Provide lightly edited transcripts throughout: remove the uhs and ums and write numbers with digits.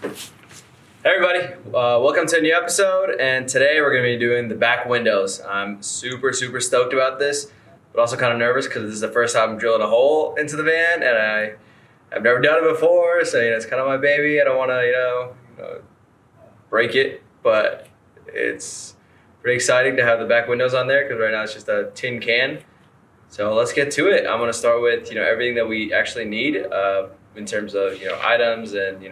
Hey everybody, welcome to a new episode, and today we're going to be doing the back windows. I'm super stoked about this, but also kind of nervous because this is the first time I'm drilling a hole into the van, and I've never done it before, so it's kind of my baby. I don't want to break it, but it's pretty exciting to have the back windows on there because right now it's just a tin can. So let's get to it. I'm going to start with everything that we actually need in terms of items and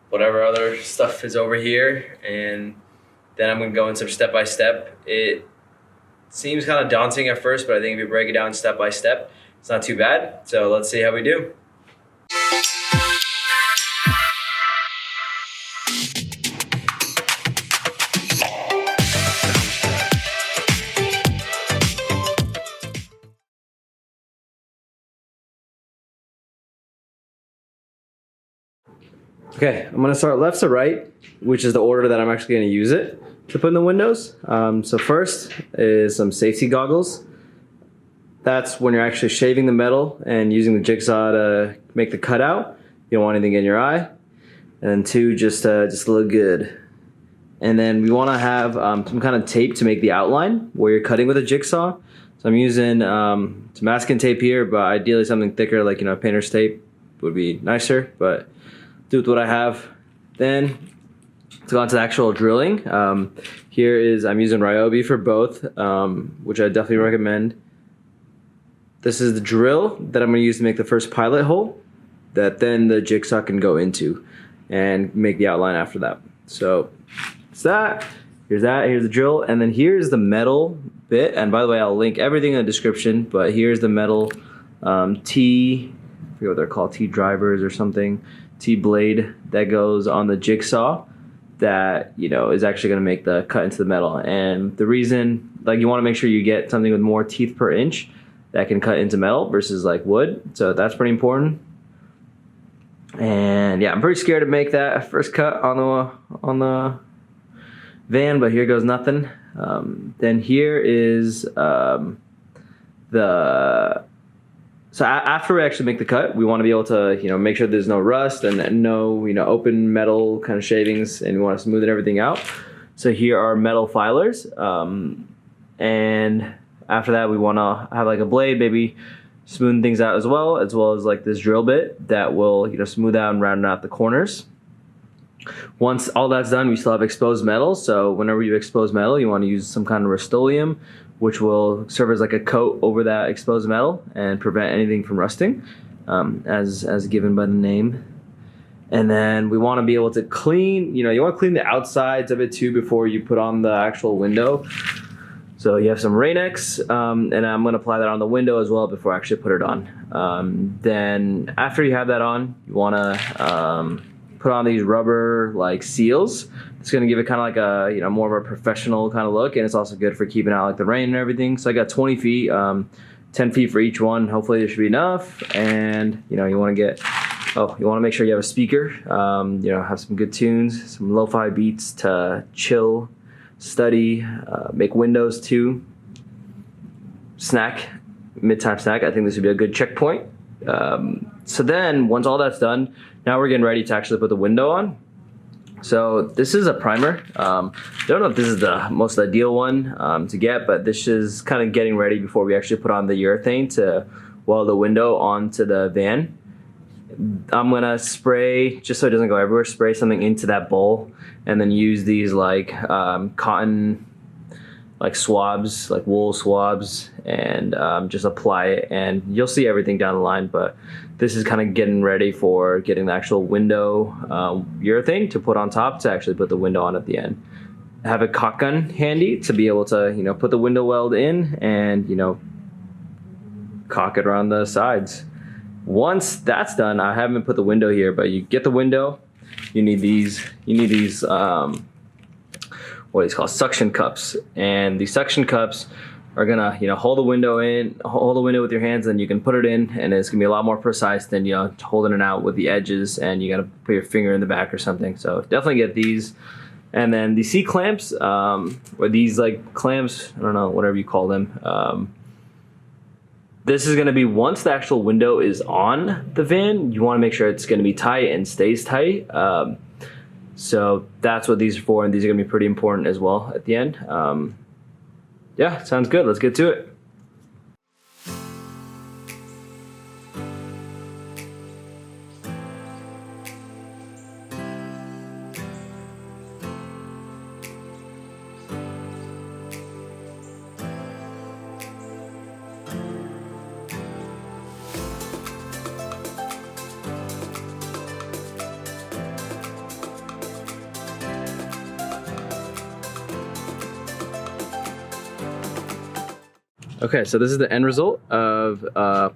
whatever other stuff is over here, and then I'm going to go into step by step. It seems kind of daunting at first, but I think if you break it down step by step, it's not too bad. So let's see how we do. Okay, I'm gonna start left to right, which is the order that I'm actually gonna use it to put in the windows. So first is some safety goggles. That's when you're actually shaving the metal and using the jigsaw to make the cutout. You don't want anything in your eye. And then two, just look good. And then we wanna have some kind of tape to make the outline where you're cutting with a jigsaw. So I'm using some masking tape here, but ideally something thicker like painter's tape would be nicer, but do with what I have. Then to go on to the actual drilling. Here is, I'm using Ryobi for both, which I definitely recommend. This is the drill that I'm gonna use to make the first pilot hole that then the jigsaw can go into and make the outline after that. So it's that, here's the drill, and then here's the metal bit. And by the way, I'll link everything in the description, but here's the metal T, I forget what they're called, T drivers or something. T-blade that goes on the jigsaw that is actually going to make the cut into the metal. And the reason, you want to make sure you get something with more teeth per inch that can cut into metal versus wood, so that's pretty important. And yeah, I'm pretty scared to make that first cut on the van, but here goes nothing. Then here is So after we actually make the cut, we want to be able to, make sure there's no rust and no, open metal kind of shavings, and we want to smoothen everything out. So here are metal filers. And after that, we want to have a blade, maybe smoothen things out as well as this drill bit that will, smooth out and round out the corners. Once all that's done, we still have exposed metal. So whenever you expose metal, you want to use some kind of Rust-Oleum, which will serve as a coat over that exposed metal and prevent anything from rusting, as given by the name. And then we want to be able to clean, you want to clean the outsides of it too before you put on the actual window. So you have some Rain-X, and I'm going to apply that on the window as well before I actually put it on. Then after you have that on, you want to put on these rubber seals. It's going to give it kind of a more of a professional kind of look, and it's also good for keeping out the rain and everything. So I got 20 feet, 10 feet for each one. Hopefully there should be enough. And you want to make sure you have a speaker, have some good tunes, some lo-fi beats to chill, study, make windows too. Snack, mid-time snack. I think this would be a good checkpoint. So then once all that's done, now we're getting ready to actually put the window on. So this is a primer. Don't know if this is the most ideal one to get, but this is kind of getting ready before we actually put on the urethane to weld the window onto the van. I'm gonna spray, just so it doesn't go everywhere, spray something into that bowl and then use these cotton swabs, wool swabs, and just apply it, and you'll see everything down the line. But this is kind of getting ready for getting the actual window urethane to put on top to actually put the window on at the end. Have a caulk gun handy to be able to put the window weld in and caulk it around the sides. Once that's done, I haven't put the window here, but you get the window, you need these what is called suction cups, and these suction cups are gonna hold the window with your hands, and you can put it in, and it's gonna be a lot more precise than holding it out with the edges and you gotta put your finger in the back or something. So definitely get these. And then the C clamps, or these clamps, I don't know, whatever you call them, This is going to be once the actual window is on the van, you want to make sure it's going to be tight and stays tight. So that's what these are for, and these are going to be pretty important as well at the end. Yeah, sounds good. Let's get to it. Okay, so this is the end result of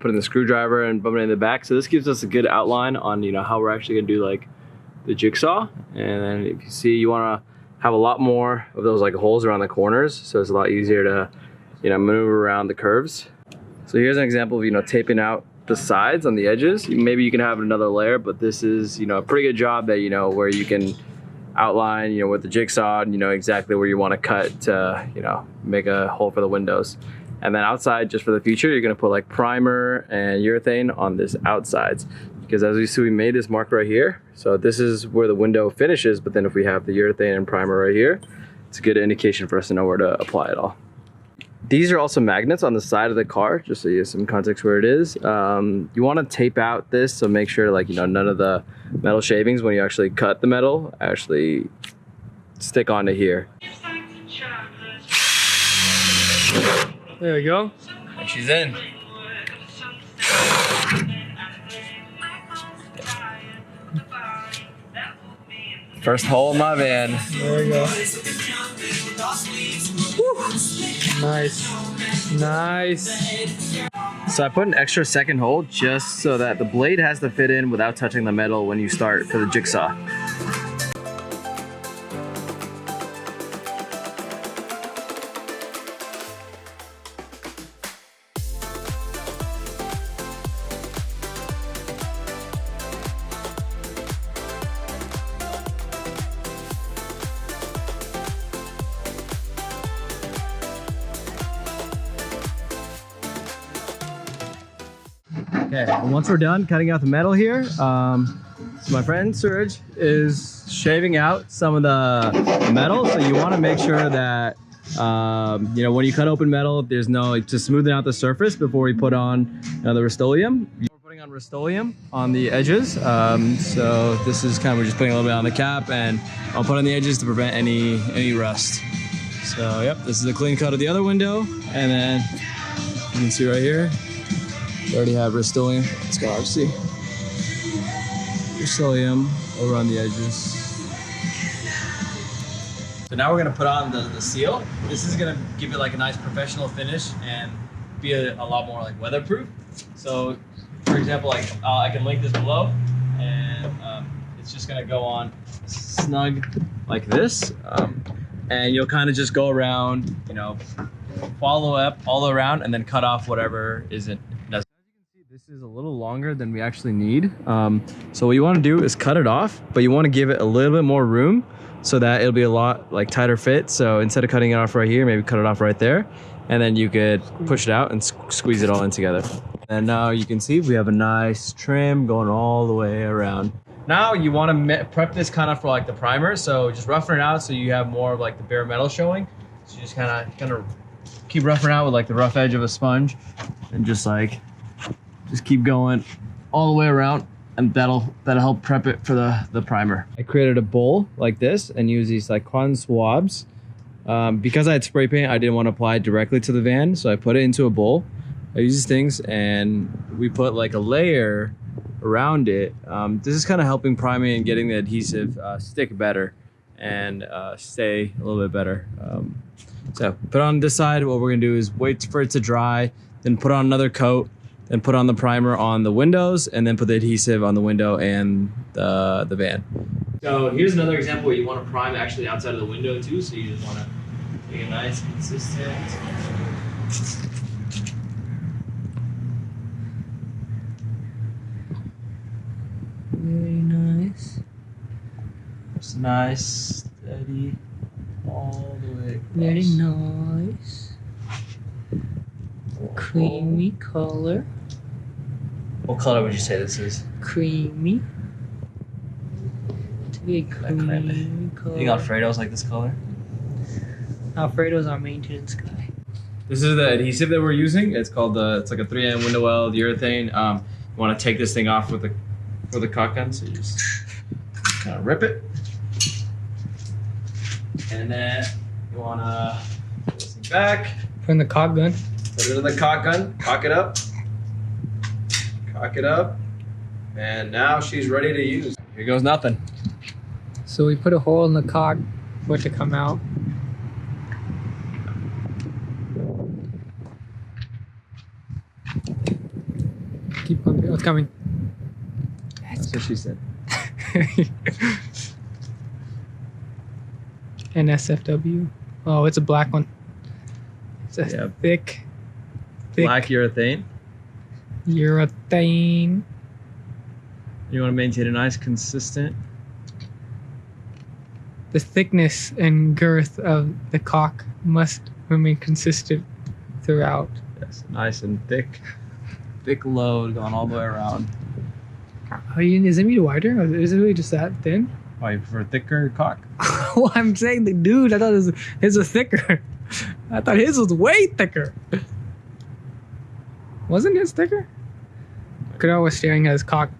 putting the screwdriver and bumping it in the back. So this gives us a good outline on how we're actually gonna do like the jigsaw. And then if you see, you wanna have a lot more of those like holes around the corners, so it's a lot easier to maneuver around the curves. So here's an example of taping out the sides on the edges. Maybe you can have another layer, but this is a pretty good job that where you can outline with the jigsaw and exactly where you want to cut to make a hole for the windows. And then outside, just for the future, you're gonna put like primer and urethane on this outsides, because as you see, we made this mark right here. So this is where the window finishes, but then if we have the urethane and primer right here, it's a good indication for us to know where to apply it all. These are also magnets on the side of the car, just so you have some context where it is. You wanna tape out this, so make sure none of the metal shavings, when you actually cut the metal, actually stick onto here. There we go. And she's in. First hole in my van. There we go. Woo. Nice. Nice. So I put an extra second hole just so that the blade has to fit in without touching the metal when you start for the jigsaw. Okay, and once we're done cutting out the metal here, so my friend Suraj is shaving out some of the metal. So you want to make sure that when you cut open metal, there's just smoothing out the surface before we put on the Rust-Oleum. We're putting on Rust-Oleum on the edges. So this is we're just putting a little bit on the cap, and I'll put on the edges to prevent any rust. So yep, this is a clean cut of the other window, and then you can see right here, we already have Rust-Oleum. It's got obviously Rust-Oleum over on the edges. So now we're gonna put on the seal. This is gonna give it like a nice professional finish and be a lot more like weatherproof. So for example, I can link this below, and it's just gonna go on snug like this. And you'll kind of just go around, follow up all around, and then cut off whatever isn't necessary. This is a little longer than we actually need. So what you want to do is cut it off, but you want to give it a little bit more room so that it'll be a lot tighter fit. So instead of cutting it off right here, maybe cut it off right there, and then you could push it out and squeeze it all in together. And now you can see we have a nice trim going all the way around. Now you want to prep this for the primer. So just roughen it out so you have more of the bare metal showing. So you just kind of keep roughing out with the rough edge of a sponge, and just keep going all the way around, and that'll help prep it for the primer. I created a bowl like this and use these cotton swabs. Because I had spray paint, I didn't want to apply it directly to the van, so I put it into a bowl. I use these things, and we put a layer around it. This is kind of helping priming and getting the adhesive stick better and stay a little bit better. So put on this side. What we're gonna do is wait for it to dry, then put on another coat, then put on the primer on the windows, and then put the adhesive on the window and the van. So here's another example where you want to prime actually outside of the window too. So you just want to make it nice, consistent. Very nice. Just nice, steady, all the way across. Very nice. Creamy color. What color would you say this is? Creamy. To be a creamy You color. think Alfredo's like this color? Alfredo's our maintenance guy. This is the adhesive that we're using. It's called it's like a 3M window weld urethane. You want to take this thing off with the caulk gun, so you just kind of rip it, and then you want to put this thing back. From the caulk gun. Put it in the caulk gun. Caulk it up, and now she's ready to use. Here goes nothing. So we put a hole in the caulk for it to come out. Keep pumping. Oh, it's coming. That's what she said. NSFW. Oh, it's a black one. It's a Yeah. thick Black urethane. urethane. You want to maintain a nice, consistent. The thickness and girth of the caulk must remain consistent throughout. Yes, nice and thick. Thick load going all the way around. Oh, is it meat wider? Or is it really just that thin? Why, you prefer thicker caulk? Well, I'm saying the dude, I thought his was thicker. I thought his was way thicker. Wasn't his thicker? Kadar was staring at his cock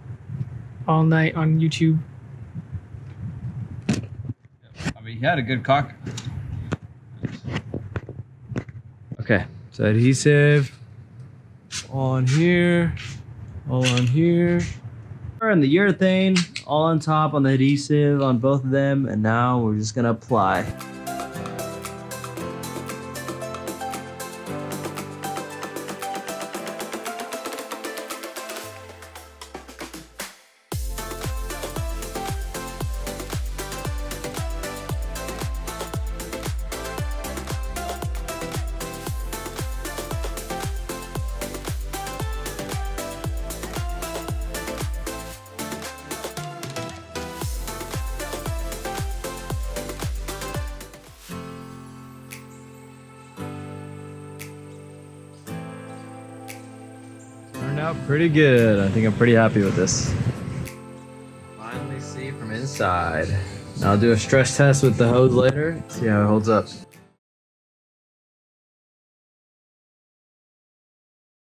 all night on YouTube. I mean, he had a good caulk. Okay, so adhesive on here, all on here. And the urethane all on top on the adhesive on both of them, and now we're just gonna apply. Turned out pretty good. I think I'm pretty happy with this. Finally see from inside. Now I'll do a stress test with the hose later, see how it holds up.